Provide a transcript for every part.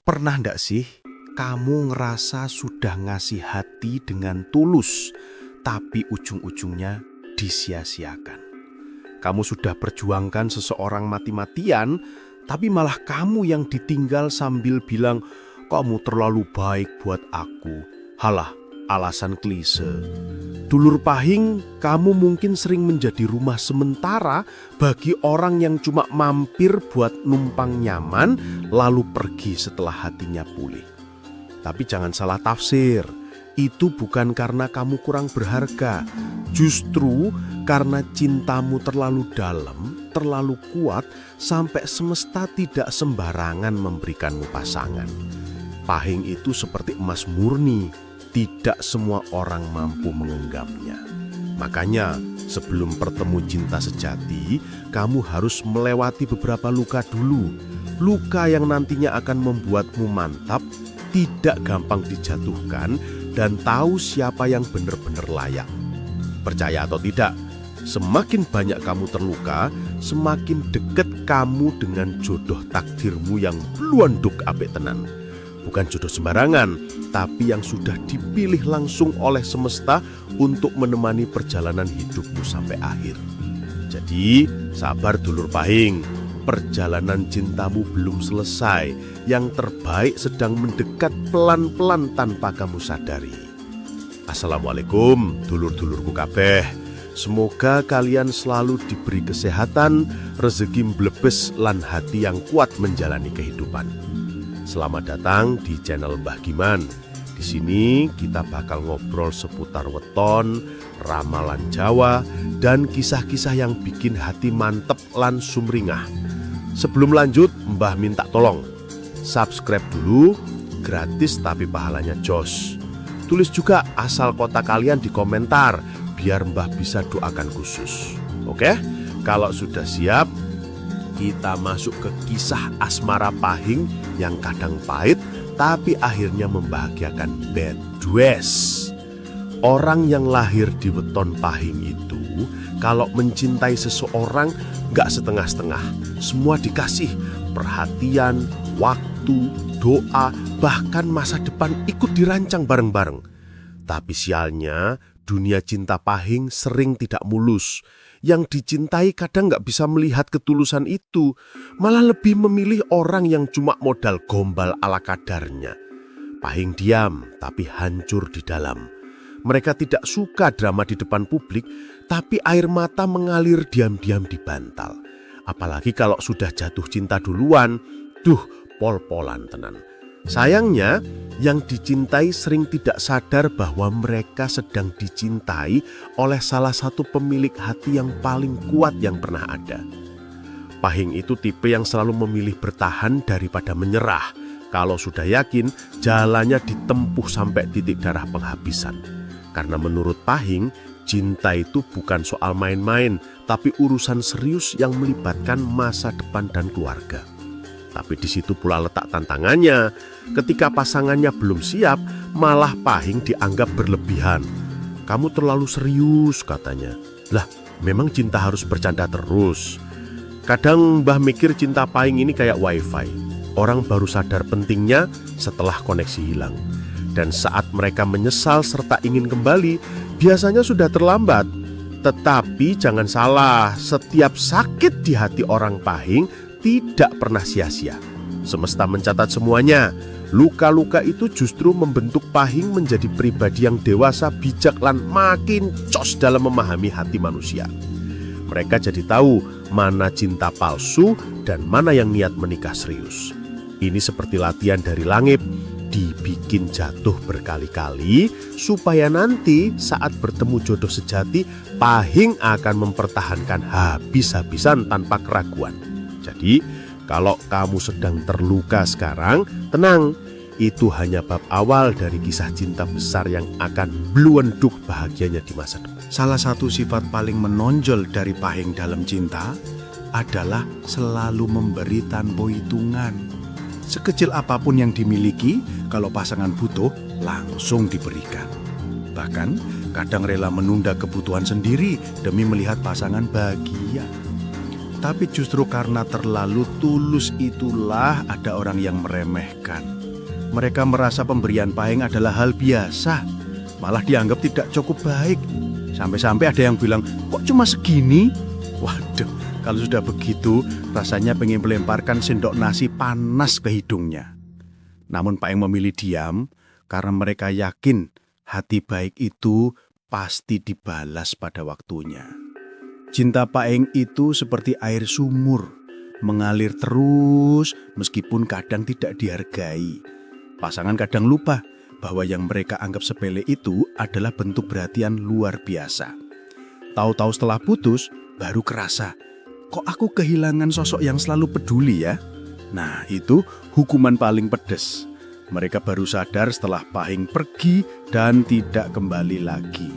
Pernah ndak sih kamu ngerasa sudah ngasih hati dengan tulus, tapi ujung-ujungnya disia-siakan? Kamu sudah perjuangkan seseorang mati-matian, tapi malah kamu yang ditinggal sambil bilang, "Kamu terlalu baik buat aku." Halah, alasan klise. Dulur pahing, kamu mungkin sering menjadi rumah sementara bagi orang yang cuma mampir buat numpang nyaman lalu pergi setelah hatinya pulih. Tapi jangan salah tafsir, itu bukan karena kamu kurang berharga. Justru karena cintamu terlalu dalam, terlalu kuat sampai semesta tidak sembarangan memberikanmu pasangan. Pahing itu seperti emas murni. Tidak semua orang mampu menggenggamnya. Makanya sebelum bertemu cinta sejati, kamu harus melewati beberapa luka dulu. Luka yang nantinya akan membuatmu mantap, tidak gampang dijatuhkan, dan tahu siapa yang benar-benar layak. Percaya atau tidak, semakin banyak kamu terluka, semakin dekat kamu dengan jodoh takdirmu yang bluanduk apik tenan. Bukan jodoh sembarangan, tapi yang sudah dipilih langsung oleh semesta untuk menemani perjalanan hidupmu sampai akhir. Jadi, sabar dulur pahing, perjalanan cintamu belum selesai. Yang terbaik sedang mendekat pelan-pelan tanpa kamu sadari. Assalamualaikum dulur-dulurku kabeh. Semoga kalian selalu diberi kesehatan, rezeki blebes lan hati yang kuat menjalani kehidupan. Selamat datang di channel Mbah Giman. Di sini kita bakal ngobrol seputar weton, ramalan Jawa, dan kisah-kisah yang bikin hati mantep lan sumringah. Sebelum lanjut, Mbah minta tolong subscribe dulu, gratis tapi pahalanya jos. Tulis juga asal kota kalian di komentar, biar Mbah bisa doakan khusus. Oke? Kalau sudah siap, kita masuk ke kisah asmara pahing yang kadang pahit tapi akhirnya membahagiakan bedwes. Orang yang lahir di weton pahing itu kalau mencintai seseorang gak setengah-setengah. Semua dikasih perhatian, waktu, doa, bahkan masa depan ikut dirancang bareng-bareng. Tapi sialnya dunia cinta pahing sering tidak mulus. Yang dicintai kadang gak bisa melihat ketulusan itu, malah lebih memilih orang yang cuma modal gombal ala kadarnya. Pahing diam tapi hancur di dalam. Mereka tidak suka drama di depan publik, tapi air mata mengalir diam-diam di bantal. Apalagi kalau sudah jatuh cinta duluan, pol-polan tenan. Sayangnya, yang dicintai sering tidak sadar bahwa mereka sedang dicintai oleh salah satu pemilik hati yang paling kuat yang pernah ada. Pahing itu tipe yang selalu memilih bertahan daripada menyerah. Kalau sudah yakin, jalannya ditempuh sampai titik darah penghabisan. Karena menurut Pahing, cinta itu bukan soal main-main, tapi urusan serius yang melibatkan masa depan dan keluarga. Tapi di situ pula letak tantangannya. Ketika pasangannya belum siap, malah Pahing dianggap berlebihan. Kamu terlalu serius katanya. Lah, memang cinta harus bercanda terus? Kadang Mbah mikir cinta Pahing ini kayak wifi. Orang baru sadar pentingnya setelah koneksi hilang. Dan saat mereka menyesal serta ingin kembali, biasanya sudah terlambat. Tetapi jangan salah, setiap sakit di hati orang Pahing tidak pernah sia-sia. Semesta mencatat semuanya. Luka-luka itu justru membentuk Pahing menjadi pribadi yang dewasa, bijak, dan makin cos dalam memahami hati manusia. Mereka jadi tahu mana cinta palsu dan mana yang niat menikah serius. Ini seperti latihan dari langit, dibikin jatuh berkali-kali supaya nanti saat bertemu jodoh sejati, Pahing akan mempertahankan habis-habisan tanpa keraguan. Jadi, kalau kamu sedang terluka sekarang, tenang. Itu hanya bab awal dari kisah cinta besar yang akan bluanduk bahagianya di masa depan. Salah satu sifat paling menonjol dari Pahing dalam cinta adalah selalu memberi tanpa hitungan. Sekecil apapun yang dimiliki, kalau pasangan butuh, langsung diberikan. Bahkan, kadang rela menunda kebutuhan sendiri demi melihat pasangan bahagia. Tapi justru karena terlalu tulus itulah ada orang yang meremehkan. Mereka merasa pemberian Pahing adalah hal biasa, malah dianggap tidak cukup baik. Sampai-sampai ada yang bilang, kok cuma segini? Waduh, kalau sudah begitu rasanya pengen melemparkan sendok nasi panas ke hidungnya. Namun Pahing memilih diam karena mereka yakin hati baik itu pasti dibalas pada waktunya. Cinta Pahing itu seperti air sumur, mengalir terus meskipun kadang tidak dihargai. Pasangan kadang lupa bahwa yang mereka anggap sepele itu adalah bentuk perhatian luar biasa. Tahu-tahu setelah putus, baru kerasa, kok aku kehilangan sosok yang selalu peduli ya? Nah, itu hukuman paling pedes. Mereka baru sadar setelah Pahing pergi dan tidak kembali lagi.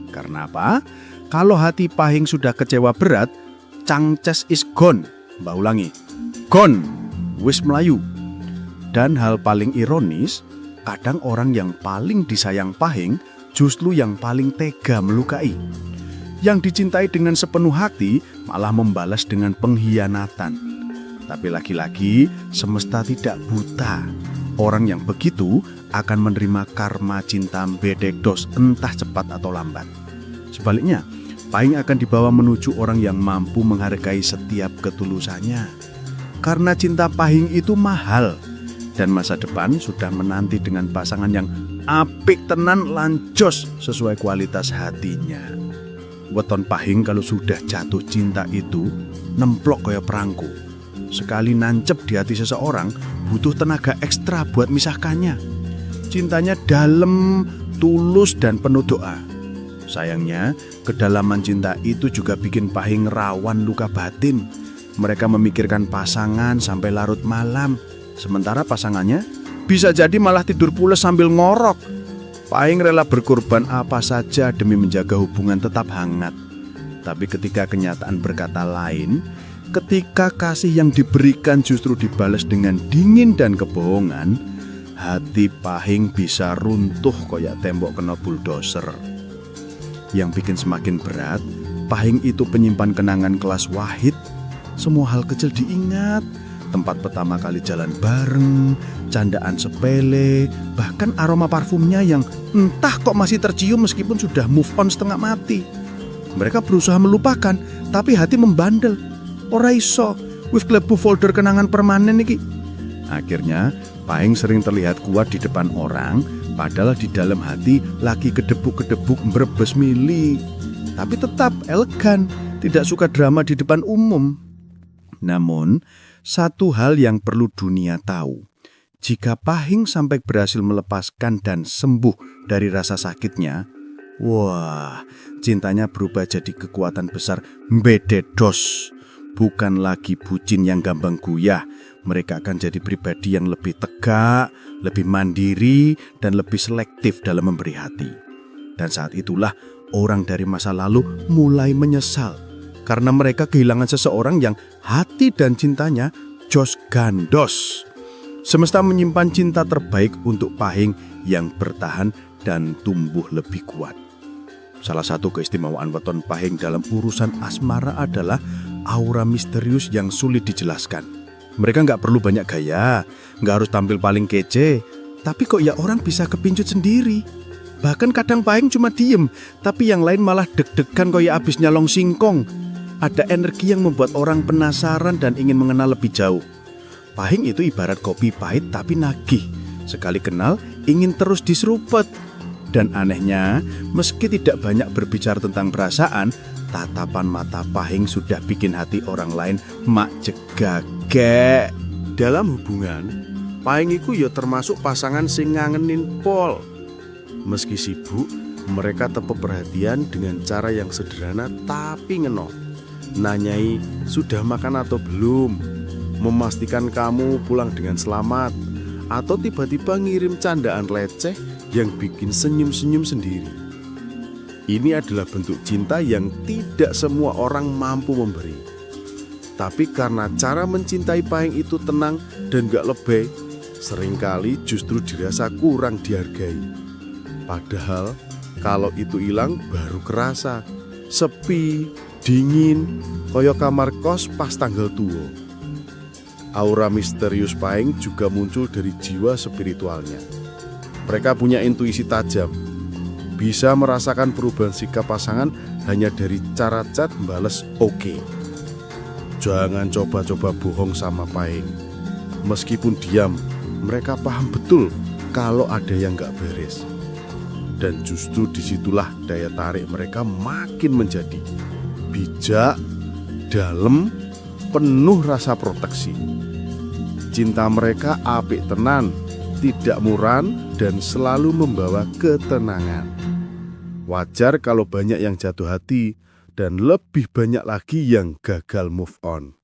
Karena apa? Kalau hati Pahing sudah kecewa berat, Changches is gone. Mbak ulangi, gone, wis melayu. Dan hal paling ironis, kadang orang yang paling disayang Pahing justru yang paling tega melukai. Yang dicintai dengan sepenuh hati malah membalas dengan pengkhianatan. Tapi lagi-lagi semesta tidak buta. Orang yang begitu akan menerima karma cinta bedekdos entah cepat atau lambat. Sebaliknya, Pahing akan dibawa menuju orang yang mampu menghargai setiap ketulusannya. Karena cinta Pahing itu mahal, dan masa depan sudah menanti dengan pasangan yang apik tenan lancos sesuai kualitas hatinya. Weton Pahing kalau sudah jatuh cinta itu nemplok kaya perangko. Sekali nancep di hati seseorang butuh tenaga ekstra buat misahkannya. Cintanya dalam, tulus dan penuh doa. Sayangnya, kedalaman cinta itu juga bikin Pahing rawan luka batin. Mereka memikirkan pasangan sampai larut malam, sementara pasangannya bisa jadi malah tidur pules sambil ngorok. Pahing rela berkorban apa saja demi menjaga hubungan tetap hangat. Tapi ketika kenyataan berkata lain, ketika kasih yang diberikan justru dibalas dengan dingin dan kebohongan, hati Pahing bisa runtuh kayak tembok kena bulldozer. Yang bikin semakin berat, Pahing itu penyimpan kenangan kelas Wahid. Semua hal kecil diingat, tempat pertama kali jalan bareng, candaan sepele, bahkan aroma parfumnya yang entah kok masih tercium meskipun sudah move on setengah mati. Mereka berusaha melupakan, tapi hati membandel. Ora iso, wis klebu folder kenangan permanen iki. Akhirnya, Pahing sering terlihat kuat di depan orang, padahal di dalam hati lagi kedebuk-kedebuk mbrebes mili. Tapi tetap elegan, tidak suka drama di depan umum. Namun, satu hal yang perlu dunia tahu. Jika Pahing sampai berhasil melepaskan dan sembuh dari rasa sakitnya, wah, cintanya berubah jadi kekuatan besar bedekdos. Bukan lagi bucin yang gampang goyah. Mereka akan jadi pribadi yang lebih tegak, lebih mandiri, dan lebih selektif dalam memberi hati. Dan saat itulah orang dari masa lalu mulai menyesal karena mereka kehilangan seseorang yang hati dan cintanya jos gandos. Semesta menyimpan cinta terbaik untuk Pahing yang bertahan dan tumbuh lebih kuat. Salah satu keistimewaan weton Pahing dalam urusan asmara adalah aura misterius yang sulit dijelaskan. Mereka nggak perlu banyak gaya, nggak harus tampil paling kece, tapi kok ya orang bisa kepincut sendiri. Bahkan kadang Pahing cuma diem, tapi yang lain malah deg-degan kayak abis nyalong singkong. Ada energi yang membuat orang penasaran dan ingin mengenal lebih jauh. Pahing itu ibarat kopi pahit tapi nagih. Sekali kenal, ingin terus diseruput. Dan anehnya, meski tidak banyak berbicara tentang perasaan, tatapan mata Pahing sudah bikin hati orang lain mak jegagek. Dalam hubungan, Pahing iku ya termasuk pasangan sing ngangenin pol. Meski sibuk, mereka tetap perhatian dengan cara yang sederhana tapi ngeno. Nanyai sudah makan atau belum, memastikan kamu pulang dengan selamat, atau tiba-tiba ngirim candaan leceh yang bikin senyum-senyum sendiri. Ini adalah bentuk cinta yang tidak semua orang mampu memberi. Tapi karena cara mencintai Pahing itu tenang dan gak lebay, seringkali justru dirasa kurang dihargai. Padahal kalau itu hilang baru kerasa sepi, dingin, kaya kamar kos pas tanggal tua. Aura misterius Pahing juga muncul dari jiwa spiritualnya. Mereka punya intuisi tajam, bisa merasakan perubahan sikap pasangan hanya dari cara chat bales oke. Jangan coba-coba bohong sama Pahing. Meskipun diam, mereka paham betul kalau ada yang gak beres. Dan justru disitulah daya tarik mereka makin menjadi bijak, dalam, penuh rasa proteksi. Cinta mereka apik tenan, tidak muran, dan selalu membawa ketenangan. Wajar kalau banyak yang jatuh hati, dan lebih banyak lagi yang gagal move on.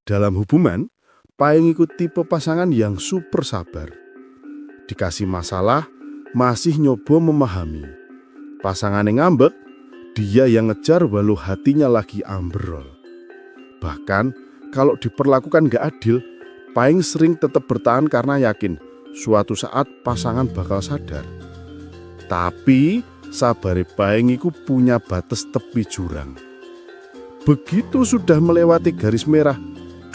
Dalam hubungan, Pahing ikut tipe pasangan yang super sabar. Dikasih masalah, masih nyoba memahami. Pasangan yang ngambek, dia yang ngejar walau hatinya lagi ambrol. Bahkan, kalau diperlakukan gak adil, Pahing sering tetap bertahan karena yakin suatu saat pasangan bakal sadar. Tapi sabare Pahing iku punya batas tepi jurang. Begitu sudah melewati garis merah,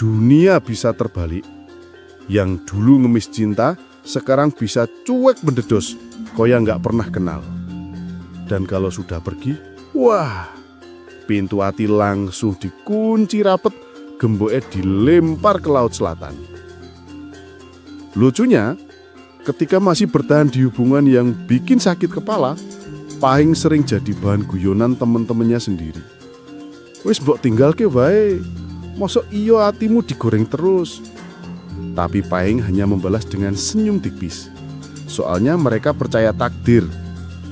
dunia bisa terbalik. Yang dulu ngemis cinta, sekarang bisa cuek mendedos, koya nggak pernah kenal. Dan kalau sudah pergi, wah, pintu hati langsung dikunci rapet, gemboknya dilempar ke laut selatan. Lucunya, ketika masih bertahan di hubungan yang bikin sakit kepala, Pahing sering jadi bahan guyonan temen-temennya sendiri. Wis mbok tinggalke wae, mosok iyo hatimu digoreng terus. Tapi Pahing hanya membalas dengan senyum tipis. Soalnya mereka percaya takdir.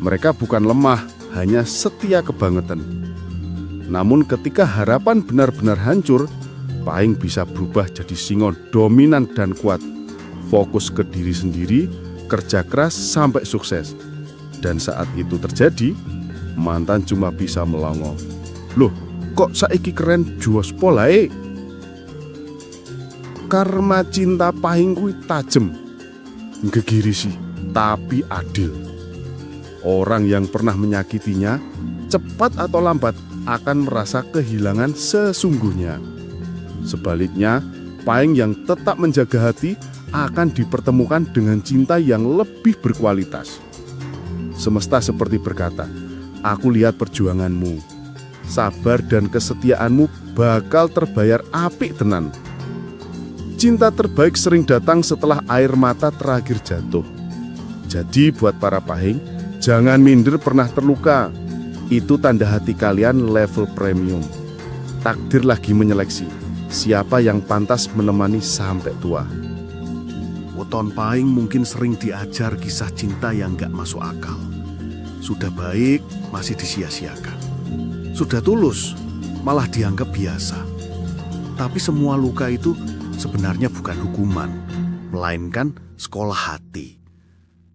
Mereka bukan lemah, hanya setia kebangetan. Namun ketika harapan benar-benar hancur, Pahing bisa berubah jadi singo dominan dan kuat. Fokus ke diri sendiri, kerja keras sampai sukses. Dan saat itu terjadi, mantan cuma bisa melongo. Loh, kok saiki keren juos polae? Karma cinta Pahing kuwi tajem, gegirisi, tapi adil. Orang yang pernah menyakitinya, cepat atau lambat akan merasa kehilangan sesungguhnya. Sebaliknya, Pahing yang tetap menjaga hati akan dipertemukan dengan cinta yang lebih berkualitas. Semesta seperti berkata, aku lihat perjuanganmu, sabar dan kesetiaanmu bakal terbayar apik tenan. Cinta terbaik sering datang setelah air mata terakhir jatuh. Jadi buat para Pahing, jangan minder pernah terluka. Itu tanda hati kalian level premium. Takdir lagi menyeleksi siapa yang pantas menemani sampai tua. Weton Pahing mungkin sering diajar kisah cinta yang gak masuk akal. Sudah baik, masih disia-siakan. Sudah tulus, malah dianggap biasa. Tapi semua luka itu sebenarnya bukan hukuman, melainkan sekolah hati.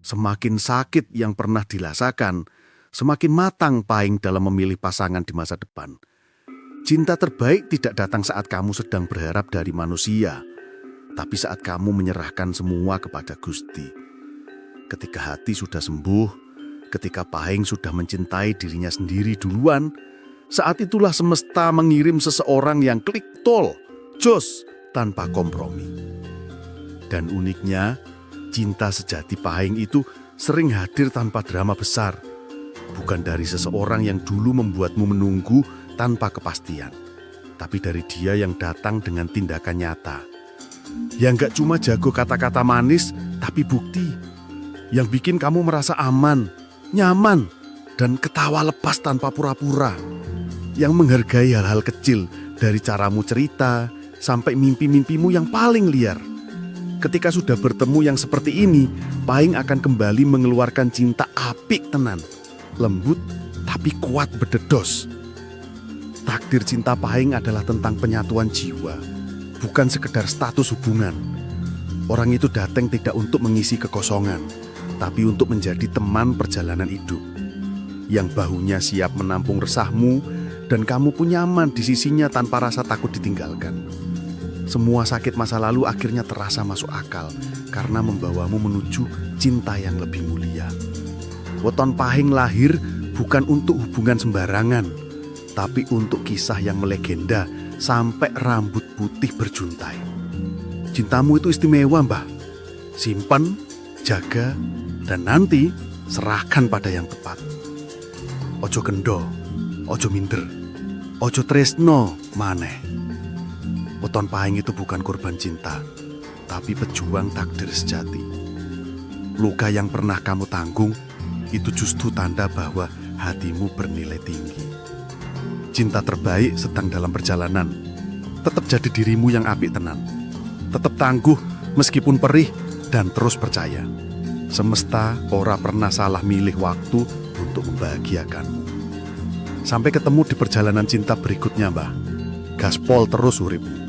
Semakin sakit yang pernah dirasakan, semakin matang Pahing dalam memilih pasangan di masa depan. Cinta terbaik tidak datang saat kamu sedang berharap dari manusia, tapi saat kamu menyerahkan semua kepada Gusti. Ketika hati sudah sembuh, ketika Pahing sudah mencintai dirinya sendiri duluan, saat itulah semesta mengirim seseorang yang klik tol, jos, tanpa kompromi. Dan uniknya, cinta sejati Pahing itu sering hadir tanpa drama besar. Bukan dari seseorang yang dulu membuatmu menunggu tanpa kepastian, tapi dari dia yang datang dengan tindakan nyata. Yang gak cuma jago kata-kata manis, tapi bukti. Yang bikin kamu merasa aman, nyaman, dan ketawa lepas tanpa pura-pura. Yang menghargai hal-hal kecil, dari caramu cerita, sampai mimpi-mimpimu yang paling liar. Ketika sudah bertemu yang seperti ini, Pahing akan kembali mengeluarkan cinta apik tenan. Lembut, tapi kuat berdedos. Takdir cinta Pahing adalah tentang penyatuan jiwa. Bukan sekedar status hubungan. Orang itu datang tidak untuk mengisi kekosongan, tapi untuk menjadi teman perjalanan hidup. Yang bahunya siap menampung resahmu, dan kamu pun nyaman di sisinya tanpa rasa takut ditinggalkan. Semua sakit masa lalu akhirnya terasa masuk akal, karena membawamu menuju cinta yang lebih mulia. Weton Pahing lahir bukan untuk hubungan sembarangan, tapi untuk kisah yang melegenda sampai rambut putih berjuntai. Cintamu itu istimewa, Mbah. Simpan, jaga, dan nanti serahkan pada yang tepat. Ojo kendo, ojo minder, ojo tresno maneh. Weton Pahing itu bukan korban cinta, tapi pejuang takdir sejati. Luka yang pernah kamu tanggung itu justru tanda bahwa hatimu bernilai tinggi. Cinta terbaik sedang dalam perjalanan. Tetap jadi dirimu yang apik tenan. Tetap tangguh meskipun perih dan terus percaya. Semesta ora pernah salah milih waktu untuk membahagiakanmu. Sampai ketemu di perjalanan cinta berikutnya, Mbah. Gaspol terus urip.